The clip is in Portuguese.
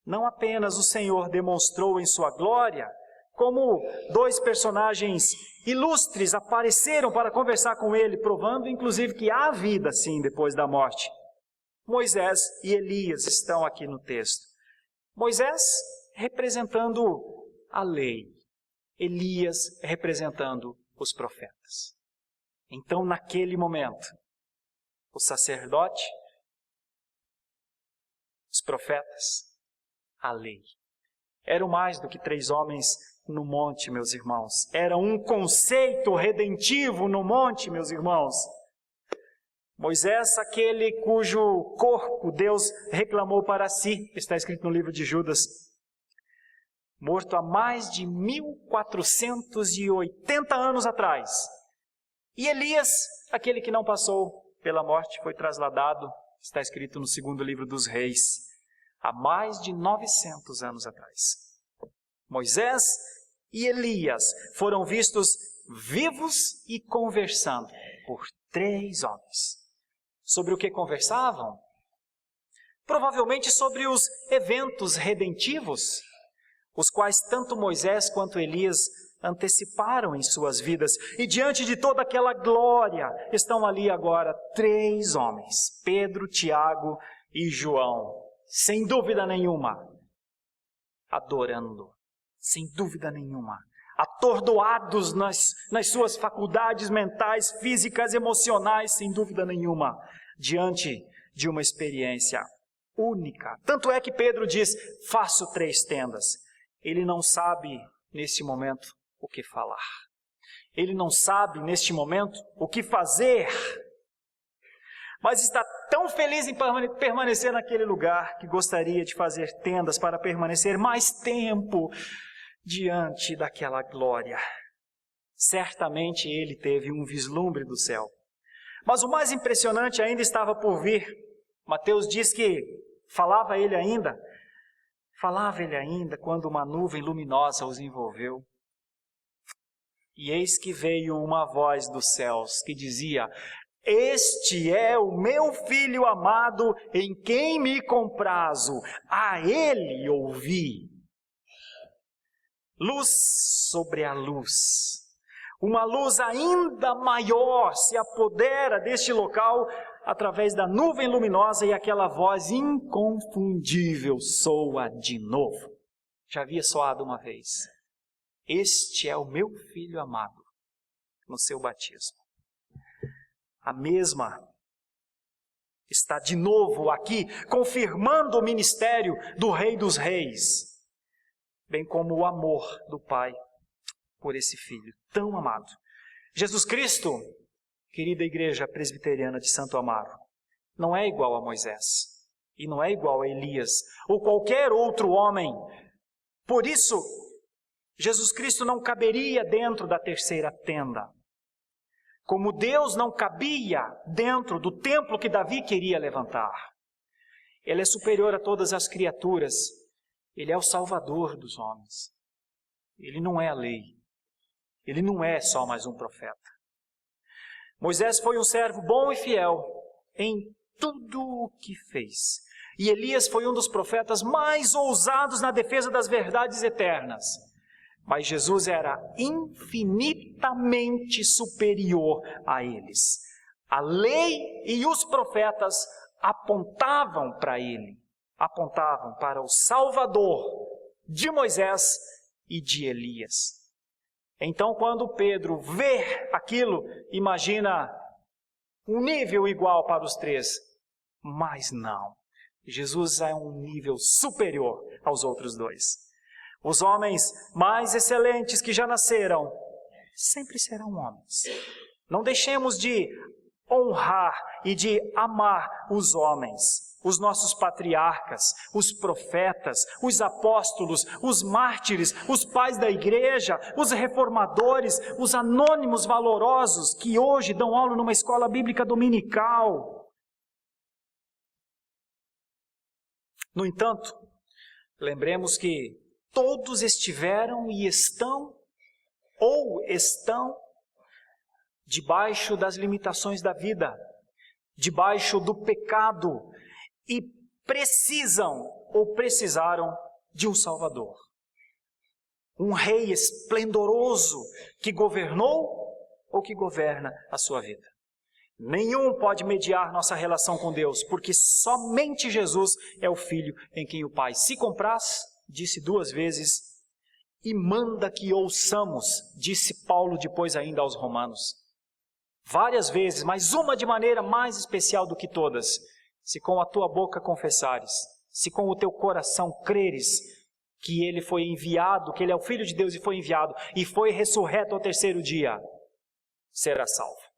não apenas o Senhor demonstrou em sua glória, como dois personagens ilustres apareceram para conversar com ele, provando inclusive que há vida sim depois da morte. Moisés e Elias estão aqui no texto. Moisés representando a lei, Elias representando os profetas. Então, naquele momento, o sacerdote, os profetas, a lei. Eram mais do que 3 homens no monte, meus irmãos. Era um conceito redentivo no monte, meus irmãos. Moisés, aquele cujo corpo Deus reclamou para si, está escrito no livro de Judas, morto há mais de 1480 anos atrás. E Elias, aquele que não passou pela morte, foi trasladado, está escrito no 2º livro dos Reis, há mais de 900 anos atrás. Moisés e Elias foram vistos vivos e conversando por 3 homens. Sobre o que conversavam? Provavelmente sobre os eventos redentivos, os quais tanto Moisés quanto Elias anteciparam em suas vidas. E diante de toda aquela glória, estão ali agora 3 homens, Pedro, Tiago e João, sem dúvida nenhuma, adorando, sem dúvida nenhuma, atordoados nas suas faculdades mentais, físicas, emocionais, sem dúvida nenhuma, diante de uma experiência única. Tanto é que Pedro diz, faço 3 tendas. Ele não sabe, neste momento, o que falar. Ele não sabe, neste momento, o que fazer. Mas está tão feliz em permanecer naquele lugar que gostaria de fazer tendas para permanecer mais tempo diante daquela glória. Certamente ele teve um vislumbre do céu. Mas o mais impressionante ainda estava por vir. Mateus diz que falava ele ainda quando uma nuvem luminosa os envolveu. E eis que veio uma voz dos céus que dizia, este é o meu filho amado em quem me comprazo, a ele ouvi. Luz sobre a luz. Uma luz ainda maior se apodera deste local através da nuvem luminosa e aquela voz inconfundível soa de novo. Já havia soado uma vez. Este é o meu filho amado, no seu batismo. A mesma está de novo aqui, confirmando o ministério do Rei dos Reis, bem como o amor do Pai por esse Filho tão amado. Jesus Cristo, querida Igreja Presbiteriana de Santo Amaro, não é igual a Moisés, e não é igual a Elias, ou qualquer outro homem. Por isso, Jesus Cristo não caberia dentro da terceira tenda. Como Deus não cabia dentro do templo que Davi queria levantar. Ele é superior a todas as criaturas. Ele é o Salvador dos homens. Ele não é a lei. Ele não é só mais um profeta. Moisés foi um servo bom e fiel em tudo o que fez. E Elias foi um dos profetas mais ousados na defesa das verdades eternas. Mas Jesus era infinitamente superior a eles. A lei e os profetas apontavam para ele, apontavam para o Salvador de Moisés e de Elias. Então, quando Pedro vê aquilo, imagina um nível igual para os 3. Mas não, Jesus é um nível superior aos outros 2. Os homens mais excelentes que já nasceram, sempre serão homens. Não deixemos de honrar e de amar os homens, os nossos patriarcas, os profetas, os apóstolos, os mártires, os pais da igreja, os reformadores, os anônimos valorosos que hoje dão aula numa escola bíblica dominical. No entanto, lembremos que todos estiveram e estão, ou estão, debaixo das limitações da vida, debaixo do pecado, e precisam ou precisaram de um Salvador. Um rei esplendoroso que governou ou que governa a sua vida. Nenhum pode mediar nossa relação com Deus, porque somente Jesus é o Filho em quem o Pai se compraz, disse 2 vezes, e manda que ouçamos, disse Paulo depois ainda aos Romanos. Várias vezes, mas uma de maneira mais especial do que todas. Se com a tua boca confessares, se com o teu coração creres que Ele foi enviado, que Ele é o Filho de Deus e foi enviado, e foi ressurreto ao 3º dia, será salvo.